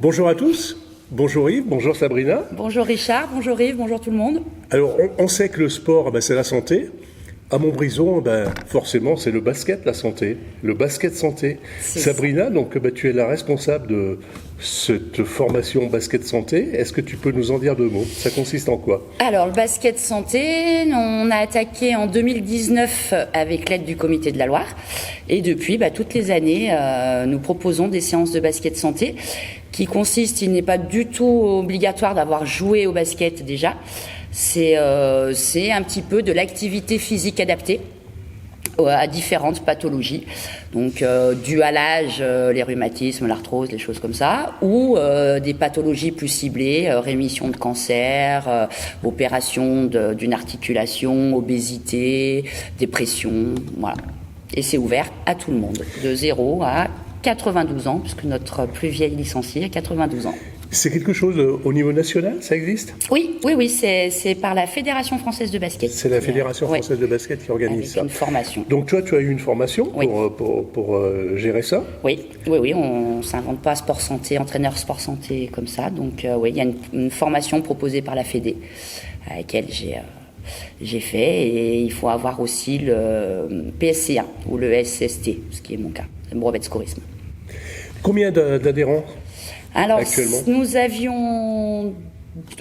Bonjour à tous, bonjour Yves, bonjour Sabrina. Bonjour Richard, bonjour Yves, bonjour tout le monde. Alors on sait que le sport, c'est la santé. À Montbrison, forcément c'est le basket la santé, le basket santé. Sabrina, donc tu es la responsable de cette formation basket santé. Est-ce que tu peux nous en dire deux mots? Ça consiste en quoi? Alors le basket santé, on a attaqué en 2019 avec l'aide du comité de la Loire. Et depuis, toutes les années, nous proposons des séances de basket santé qui consistent, il n'est pas du tout obligatoire d'avoir joué au basket déjà. C'est un petit peu de l'activité physique adaptée à différentes pathologies, donc dues à l'âge, les rhumatismes, l'arthrose, les choses comme ça, ou des pathologies plus ciblées, rémission de cancer, opération d'une articulation, obésité, dépression, voilà. Et c'est ouvert à tout le monde, de 0 à 92 ans, puisque notre plus vieille licenciée a 92 ans. C'est quelque chose au niveau national, ça existe? Oui, c'est par la Fédération française de basket. C'est la Fédération française de basket qui organise ça. Une formation. Donc toi, tu as eu une formation pour gérer ça? Oui, on ne s'invente pas sport santé, entraîneur sport santé comme ça. Donc il y a une formation proposée par la Fédé à laquelle j'ai fait, et il faut avoir aussi le PSC1 ou le SST, ce qui est mon cas, le brevet de scourisme. Combien d'adhérents? Alors, nous avions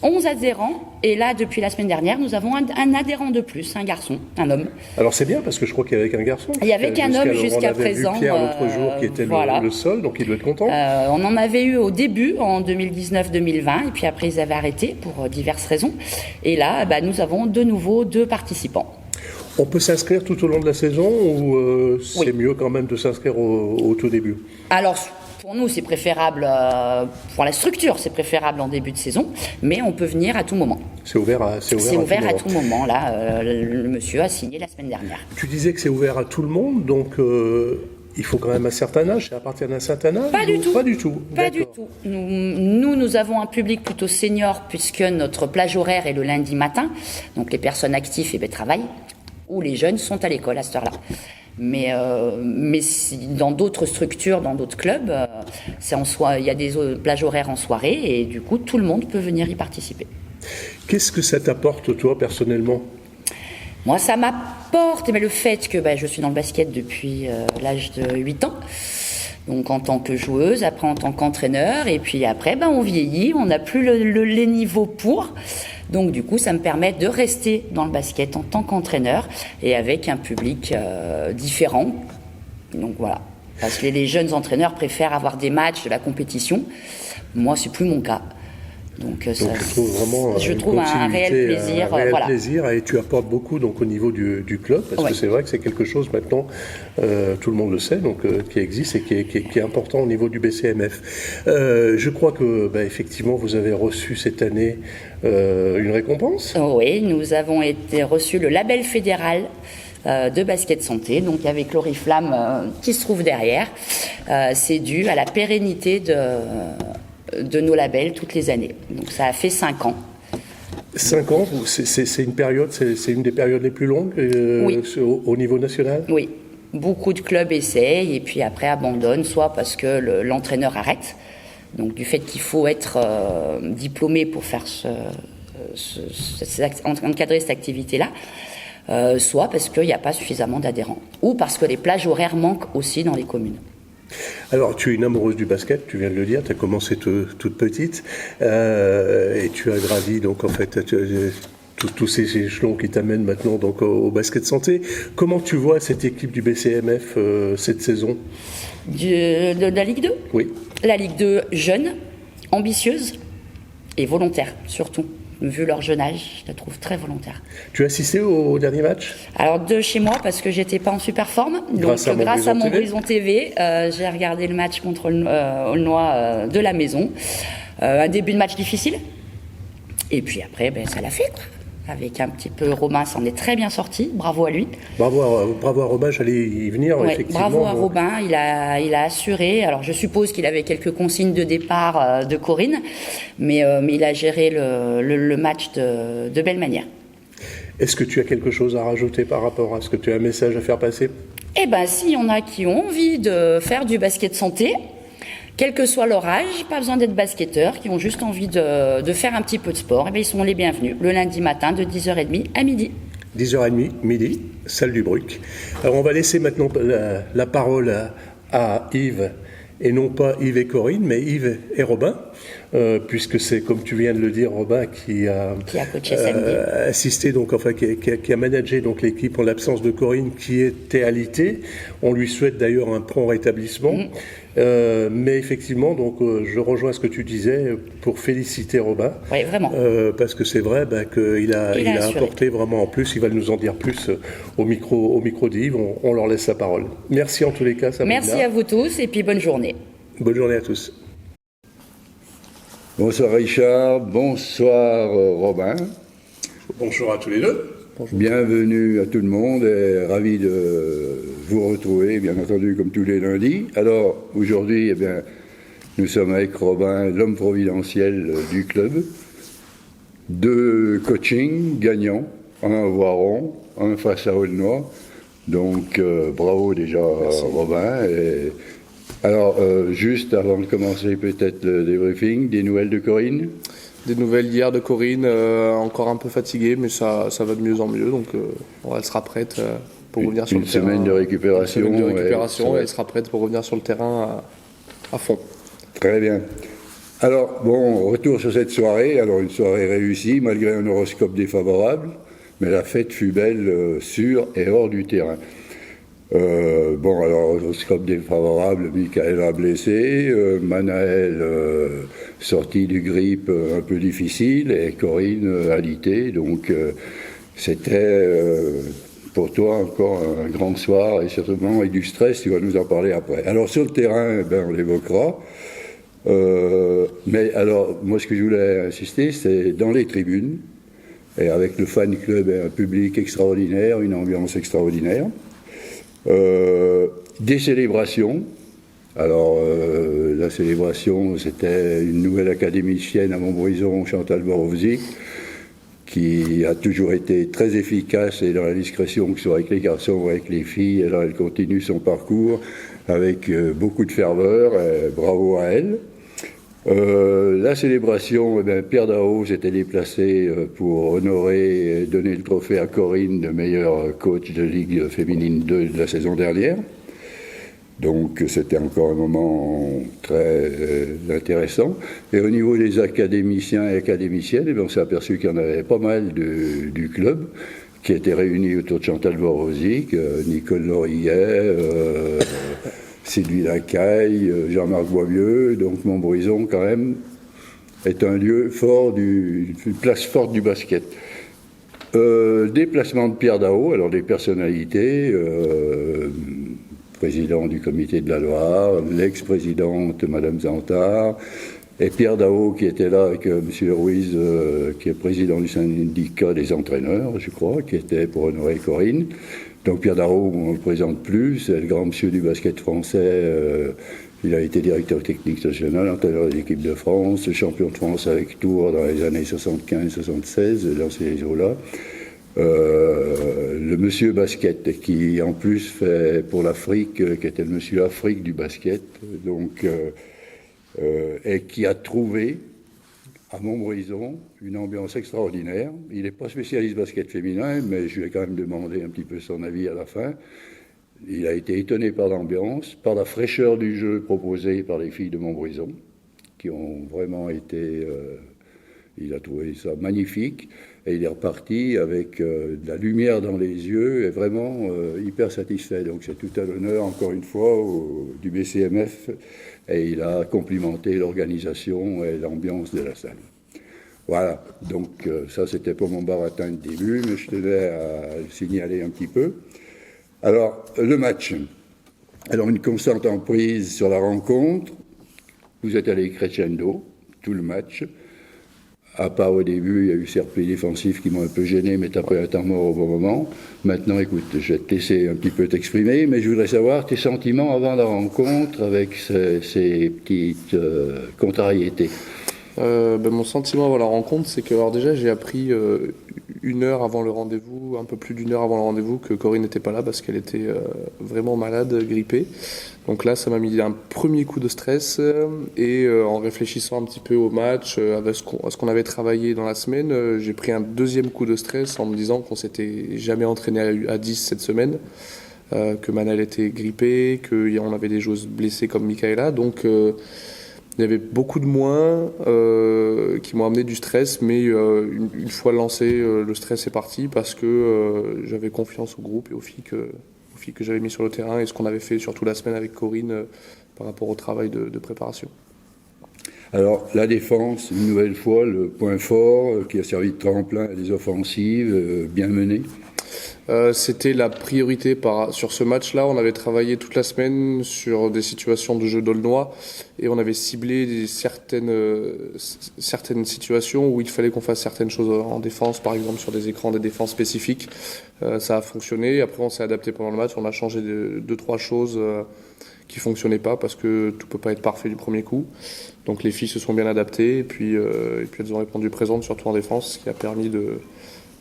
11 adhérents, et là, depuis la semaine dernière, nous avons un adhérent de plus, un garçon, un homme. Alors c'est bien, parce que je crois qu'il y avait qu'un garçon. Il y avait qu'un homme jusqu'à présent. On avait vu Pierre l'autre jour, qui était le seul, donc il doit être content. On en avait eu au début, en 2019-2020, et puis après ils avaient arrêté pour diverses raisons. Et là, nous avons de nouveau 2 participants. On peut s'inscrire tout au long de la saison, ou c'est mieux quand même de s'inscrire au tout début? Alors, pour nous, c'est préférable, pour la structure, c'est préférable en début de saison, mais on peut venir à tout moment. C'est ouvert à tout moment. Là, le monsieur a signé la semaine dernière. Tu disais que c'est ouvert à tout le monde, donc il faut quand même un certain âge. C'est à partir d'un certain âge? Pas du tout. Pas du tout. Pas du tout. Nous avons un public plutôt senior, puisque notre plage horaire est le lundi matin, donc les personnes actives travaillent, ou les jeunes sont à l'école à cette heure-là. Mais dans d'autres structures, dans d'autres clubs, il y a des plages horaires en soirée, et du coup, tout le monde peut venir y participer. Qu'est-ce que ça t'apporte, toi, personnellement? Moi, ça m'apporte le fait que je suis dans le basket depuis l'âge de 8 ans. Donc en tant que joueuse, après en tant qu'entraîneur, et puis après on vieillit, on n'a plus les niveaux pour. Donc du coup ça me permet de rester dans le basket en tant qu'entraîneur et avec un public différent. Donc voilà, parce que les jeunes entraîneurs préfèrent avoir des matchs, de la compétition. Moi c'est plus mon cas. Donc je trouve un réel plaisir. Plaisir, et tu apportes beaucoup donc au niveau du club, parce que c'est vrai que c'est quelque chose maintenant, tout le monde le sait, donc qui existe et qui est important au niveau du BCMF. Je crois que effectivement vous avez reçu cette année une récompense. Oui, nous avons reçu le label fédéral de basket santé, donc avec l'Oriflamme qui se trouve derrière. C'est dû à la pérennité de nos labels toutes les années. Donc ça a fait 5 ans. 5 ans, c'est une période, c'est une des périodes les plus longues au niveau national? Oui. Beaucoup de clubs essayent et puis après abandonnent, soit parce que l'entraîneur arrête, donc du fait qu'il faut être diplômé pour faire encadrer cette activité-là, soit parce qu'il n'y a pas suffisamment d'adhérents, ou parce que les plages horaires manquent aussi dans les communes. Alors, tu es une amoureuse du basket, tu viens de le dire, tu as commencé toute petite, et tu as gravi, donc en fait, tous ces échelons qui t'amènent maintenant donc, au basket santé. Comment tu vois cette équipe du BCMF cette saison? De la Ligue 2? Oui. La Ligue 2 jeune, ambitieuse et volontaire, surtout. Vu leur jeune âge, je la trouve très volontaire. Tu as assisté au dernier match? Alors de chez moi, parce que j'étais pas en super forme. Donc grâce à Montbrison TV, j'ai regardé le match contre Aulnois de la maison. Un début de match difficile. Et puis après, ça l'a fait, quoi. Avec un petit peu Robin, s'en est très bien sorti. Bravo à lui. Bravo à Robin, j'allais y venir, effectivement. Bravo à Robin, il a assuré. Alors je suppose qu'il avait quelques consignes de départ de Corinne, mais il a géré le match de belle manière. Est-ce que tu as quelque chose à rajouter par rapport à ce que tu as un message à faire passer? Eh bien, s'il y en a qui ont envie de faire du basket santé, quel que soit leur âge, pas besoin d'être basketteurs, qui ont juste envie de faire un petit peu de sport, eh bien, ils sont les bienvenus le lundi matin de 10h30 à midi. 10h30, midi, salle du Bruc. Alors on va laisser maintenant la parole à Yves, et non pas Yves et Corinne, mais Yves et Robin, puisque c'est, comme tu viens de le dire, Robin qui a coaché samedi. Assisté, donc, enfin, qui a managé donc, l'équipe en l'absence de Corinne qui était alitée. On lui souhaite d'ailleurs un prompt rétablissement. Mais effectivement, donc, je rejoins ce que tu disais pour féliciter Robin. Oui, vraiment. Parce que c'est vrai qu'il a apporté vraiment en plus. Il va nous en dire plus au micro d'Yves. On leur laisse la parole. Merci en tous les cas, Sabrina. Merci à vous tous et puis bonne journée. Bonne journée à tous. Bonsoir Richard, bonsoir Robin. Bonjour à tous les deux. Bonjour. Bienvenue à tout le monde et ravi de vous retrouver, bien entendu, comme tous les lundis. Alors, aujourd'hui, nous sommes avec Robin, l'homme providentiel du club. 2 coachings gagnants, un à Voiron, un face à Aulnois. Donc, bravo déjà Robin. Alors, juste avant de commencer peut-être le débriefing, des nouvelles de Corinne? Des nouvelles hier de Corinne, encore un peu fatiguée, mais ça va de mieux en mieux, donc elle sera prête pour revenir sur le terrain. Une semaine de récupération. Et elle sera prête pour revenir sur le terrain à fond. Très bien. Alors, retour sur cette soirée. Alors, une soirée réussie, malgré un horoscope défavorable, mais la fête fut belle sur et hors du terrain. Alors, horoscope défavorable, Michael a blessé, Manaël sorti du grippe un peu difficile, et Corinne alitée, donc c'était pour toi encore un grand soir, et certainement avec du stress, tu vas nous en parler après. Alors sur le terrain, on l'évoquera, mais alors moi ce que je voulais insister, c'est dans les tribunes, et avec le fan club et un public extraordinaire, une ambiance extraordinaire. Des célébrations. Alors, la célébration, c'était une nouvelle académicienne à Montbrison, Chantal Borowczyk, qui a toujours été très efficace et dans la discrétion, que ce soit avec les garçons ou avec les filles. Alors, elle continue son parcours avec beaucoup de ferveur. Bravo à elle. La célébration, Pierre Daho s'était déplacé pour honorer et donner le trophée à Corinne de meilleur coach de Ligue féminine 2 de la saison dernière. Donc c'était encore un moment très intéressant. Et au niveau des académiciens et académiciennes, on s'est aperçu qu'il y en avait pas mal du club qui étaient réunis autour de Chantal Borowczyk, Nicole Loriguet, Sylvie Lacaille, Jean-Marc Boisvieux. Donc Montbrison, quand même, est un lieu fort, une place forte du basket. Déplacement de Pierre Daho, alors des personnalités, président du comité de la Loire, l'ex-présidente Madame Zantard, et Pierre Daho qui était là avec M. Ruiz, qui est président du syndicat des entraîneurs, je crois, qui était pour honorer Corinne. Donc Pierre Daho, on ne le présente plus, c'est le grand monsieur du basket français. Il a été directeur technique national, entraîneur de l'équipe de France, champion de France avec Tours dans les années 75-76, dans ces eaux-là. Le monsieur basket qui en plus fait pour l'Afrique, qui était le monsieur Afrique du basket, donc, et qui a trouvé à Montbrison une ambiance extraordinaire. Il n'est pas spécialiste basket féminin, mais je lui ai quand même demandé un petit peu son avis à la fin. Il a été étonné par l'ambiance, par la fraîcheur du jeu proposé par les filles de Montbrison, qui ont vraiment été... il a trouvé ça magnifique. Et il est reparti avec de la lumière dans les yeux et vraiment hyper satisfait. Donc c'est tout à l'honneur, encore une fois, du BCMF. Et il a complimenté l'organisation et l'ambiance de la salle. Voilà, donc ça c'était pour mon baratin de début, mais je tenais à le signaler un petit peu. Alors, le match. Alors, une constante emprise sur la rencontre. Vous êtes allé crescendo, tout le match. À part au début, il y a eu ces replis défensifs qui m'ont un peu gêné, mais t'as pris un temps mort au bon moment. Maintenant, écoute, je vais te laisser un petit peu t'exprimer, mais je voudrais savoir tes sentiments avant la rencontre avec ces petites contrariétés. Mon sentiment avant la rencontre, c'est que alors déjà j'ai appris une heure avant le rendez-vous, un peu plus d'une heure avant le rendez-vous, que Corinne n'était pas là parce qu'elle était vraiment malade, grippée. Donc là, ça m'a mis un premier coup de stress et en réfléchissant un petit peu au match, à ce qu'on avait travaillé dans la semaine, j'ai pris un deuxième coup de stress en me disant qu'on s'était jamais entraîné à 10 cette semaine, que Manel était grippée, qu'on avait des joueuses blessées comme Michaela. Donc il y avait beaucoup de moins qui m'ont amené du stress, mais une fois lancé, le stress est parti parce que j'avais confiance au groupe et aux filles que j'avais mis sur le terrain et ce qu'on avait fait surtout la semaine avec Corinne par rapport au travail de préparation. Alors, la défense, une nouvelle fois, le point fort qui a servi de tremplin à des offensives bien menées. C'était la priorité sur ce match-là. On avait travaillé toute la semaine sur des situations de jeu d'Aulnois et on avait ciblé certaines situations où il fallait qu'on fasse certaines choses en défense, par exemple sur des écrans, des défenses spécifiques. Ça a fonctionné. Après, on s'est adapté pendant le match. On a changé deux, trois choses qui fonctionnaient pas parce que tout peut pas être parfait du premier coup. Donc les filles se sont bien adaptées et puis elles ont répondu présentes, surtout en défense, ce qui a permis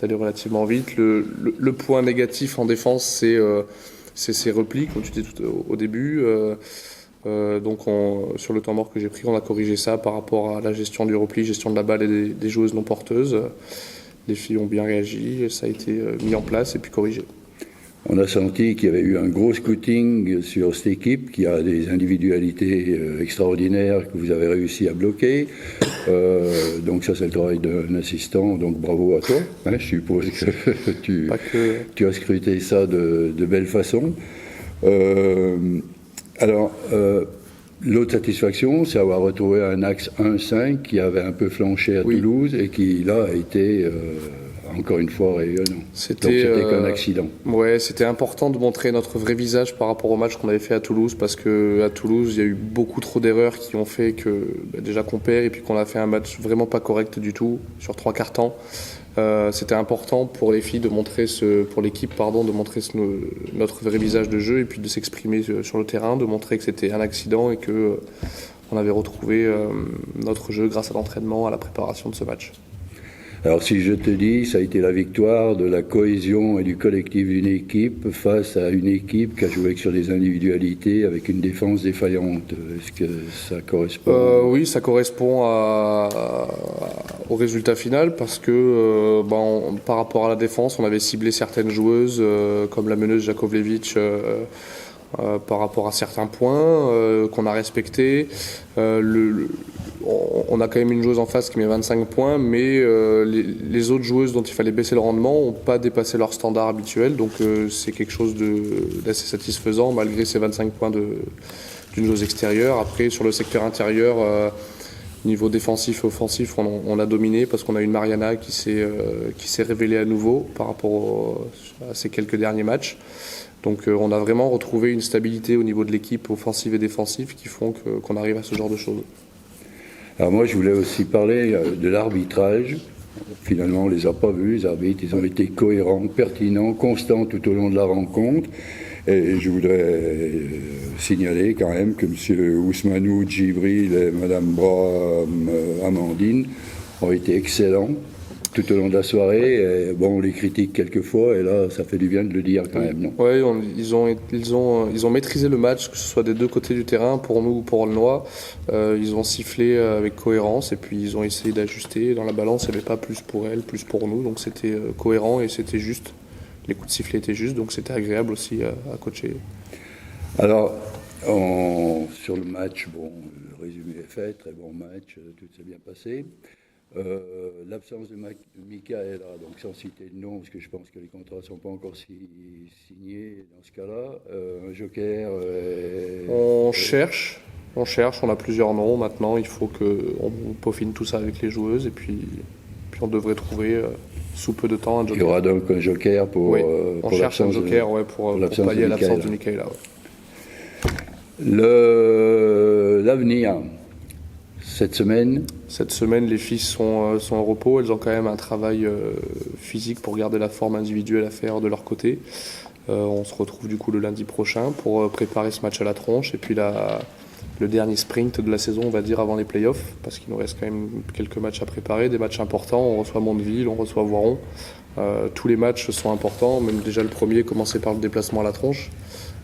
d'aller relativement vite. Le point négatif en défense, c'est ces replis, comme tu disais au début. Donc sur le temps mort que j'ai pris, on a corrigé ça par rapport à la gestion du repli, gestion de la balle et des joueuses non porteuses. Les filles ont bien réagi, ça a été mis en place et puis corrigé. On a senti qu'il y avait eu un gros scouting sur cette équipe qui a des individualités extraordinaires que vous avez réussi à bloquer. Donc ça, c'est le travail d'un assistant. Donc bravo à toi. Je suppose que tu as scruté ça de belle façon. L'autre satisfaction, c'est avoir retrouvé un axe 1-5 qui avait un peu flanché à Toulouse et qui, là, a été... encore une fois rayonnant. C'était qu'un accident. Ouais, c'était important de montrer notre vrai visage par rapport au match qu'on avait fait à Toulouse, parce que à Toulouse, il y a eu beaucoup trop d'erreurs qui ont fait que déjà qu'on perd et puis qu'on a fait un match vraiment pas correct du tout sur 3 quarts temps. C'était important pour les filles de montrer pour l'équipe de montrer notre vrai visage de jeu et puis de s'exprimer sur le terrain, de montrer que c'était un accident et que on avait retrouvé notre jeu grâce à l'entraînement, à la préparation de ce match. Alors si je te dis, ça a été la victoire de la cohésion et du collectif d'une équipe face à une équipe qui a joué sur des individualités avec une défense défaillante. Est-ce que ça correspond Oui, ça correspond au résultat final parce que par rapport à la défense, on avait ciblé certaines joueuses comme la meneuse Jakovljevic par rapport à certains points qu'on a respectés. On a quand même une joueuse en face qui met 25 points, mais les autres joueuses dont il fallait baisser le rendement n'ont pas dépassé leur standard habituel. Donc c'est quelque chose d'assez satisfaisant malgré ces 25 points d'une joueuse extérieure. Après, sur le secteur intérieur, niveau défensif et offensif, on a dominé parce qu'on a une Mariana qui s'est révélée à nouveau par rapport à ces quelques derniers matchs. Donc on a vraiment retrouvé une stabilité au niveau de l'équipe offensive et défensive qui font qu'on arrive à ce genre de choses. Alors moi, je voulais aussi parler de l'arbitrage. Finalement, on ne les a pas vus, les arbitres. Ils ont été cohérents, pertinents, constants tout au long de la rencontre. Et je voudrais signaler quand même que M. Ousmanou, Djibril et Mme Amandine ont été excellents tout au long de la soirée. Et on les critique quelquefois, et là, ça fait du bien de le dire quand même, non ? Oui, ils ont maîtrisé le match, que ce soit des deux côtés du terrain, pour nous ou pour Aulnois. Ils ont sifflé avec cohérence, et puis ils ont essayé d'ajuster. Dans la balance, il n'y avait pas plus pour elles, plus pour nous, donc c'était cohérent et c'était juste. Les coups de sifflet étaient justes, donc c'était agréable aussi à coacher. Alors, sur le match, le résumé est fait, très bon match, tout s'est bien passé. L'absence de Michaela, donc sans citer de nom, parce que je pense que les contrats ne sont pas encore signés dans ce cas-là. Un joker. On cherche, on a plusieurs noms maintenant. Il faut qu'on peaufine tout ça avec les joueuses et puis on devrait trouver sous peu de temps un joker. Il y aura donc un joker pour. Oui, on cherche un joker pour pallier l'absence de Michaela. Ouais. L'avenir. Cette semaine, les filles sont au repos. Elles ont quand même un travail physique pour garder la forme individuelle à faire de leur côté. On se retrouve du coup le lundi prochain pour préparer ce match à la tronche. Et puis le dernier sprint de la saison, on va dire, avant les playoffs, parce qu'il nous reste quand même quelques matchs à préparer, des matchs importants. On reçoit Mondeville, on reçoit Voiron. Tous les matchs sont importants, même déjà le premier, commencer par le déplacement à la Tronche,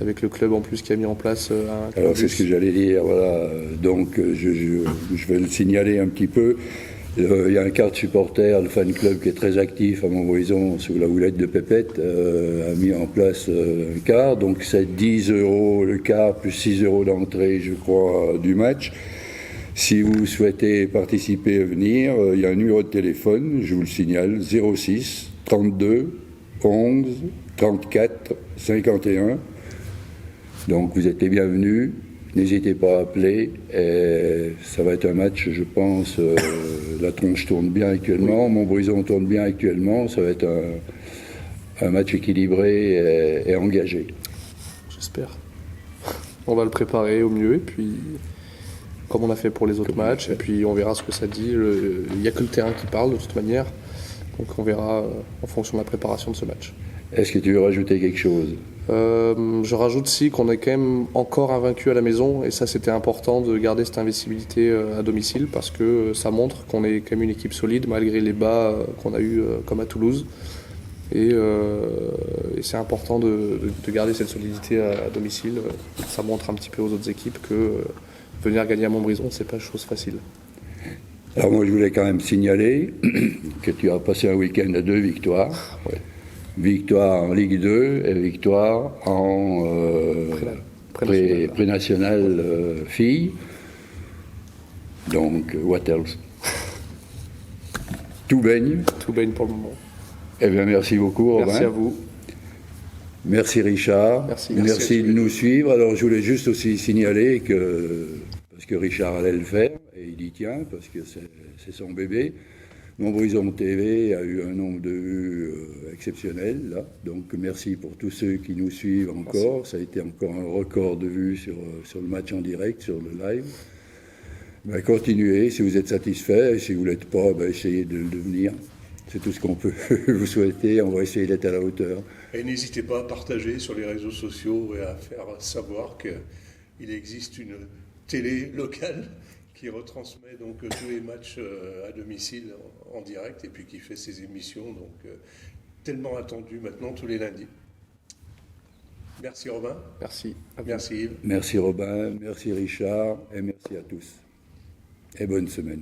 avec le club en plus qui a mis en place un Alors c'est ce que j'allais dire, voilà. Donc je vais le signaler un petit peu. Il y a un quart de supporter, le fan club qui est très actif à Montbrison sous la houlette de Pépette, a mis en place un quart. Donc c'est 10 € le quart plus 6 € d'entrée, je crois, du match. Si vous souhaitez participer et venir, il y a un numéro de téléphone, je vous le signale, 06 32 11 34 51. Donc vous êtes les bienvenus, n'hésitez pas à appeler. Et ça va être un match, je pense, la Tronche tourne bien actuellement, Montbrison tourne bien actuellement, ça va être un match équilibré et engagé. J'espère. On va le préparer au mieux, et puis comme on a fait pour les autres matchs, et puis on verra ce que ça dit. Il n'y a que le terrain qui parle de toute manière, donc on verra en fonction de la préparation de ce match. Est-ce que tu veux rajouter quelque chose ? Je rajoute si qu'on est quand même encore invaincu à la maison, et ça c'était important de garder cette invincibilité à domicile, parce que ça montre qu'on est quand même une équipe solide malgré les bas qu'on a eu comme à Toulouse, et c'est important de garder cette solidité à domicile. Ça montre un petit peu aux autres équipes que venir gagner à Montbrison, c'est pas chose facile. Alors moi je voulais quand même signaler que tu as passé un week-end à 2 victoires. Ouais. Victoire en Ligue 2 et victoire en pré-national filles. Donc, what else? Tout baigne. Tout baigne pour le moment. Eh bien, merci beaucoup, Robin. Merci à vous. Merci, Richard. Merci de nous suivre. Alors, je voulais juste aussi signaler que, parce que Richard allait le faire, et il y tient, parce que c'est son bébé, Montbrison TV a eu un nombre de vues exceptionnel, là. Donc merci pour tous ceux qui nous suivent encore. Merci. Ça a été encore un record de vues sur le match en direct, sur le live. Ben, continuez, si vous êtes satisfait, et si vous ne l'êtes pas, ben, essayez de le devenir. C'est tout ce qu'on peut vous souhaiter. On va essayer d'être à la hauteur. Et n'hésitez pas à partager sur les réseaux sociaux et à faire savoir qu'il existe une télé locale qui retransmet donc tous les matchs à domicile en direct, et puis qui fait ses émissions, donc tellement attendues maintenant tous les lundis. Merci Robin. Merci. Merci Yves. Merci Robin, merci Richard, et merci à tous. Et bonne semaine.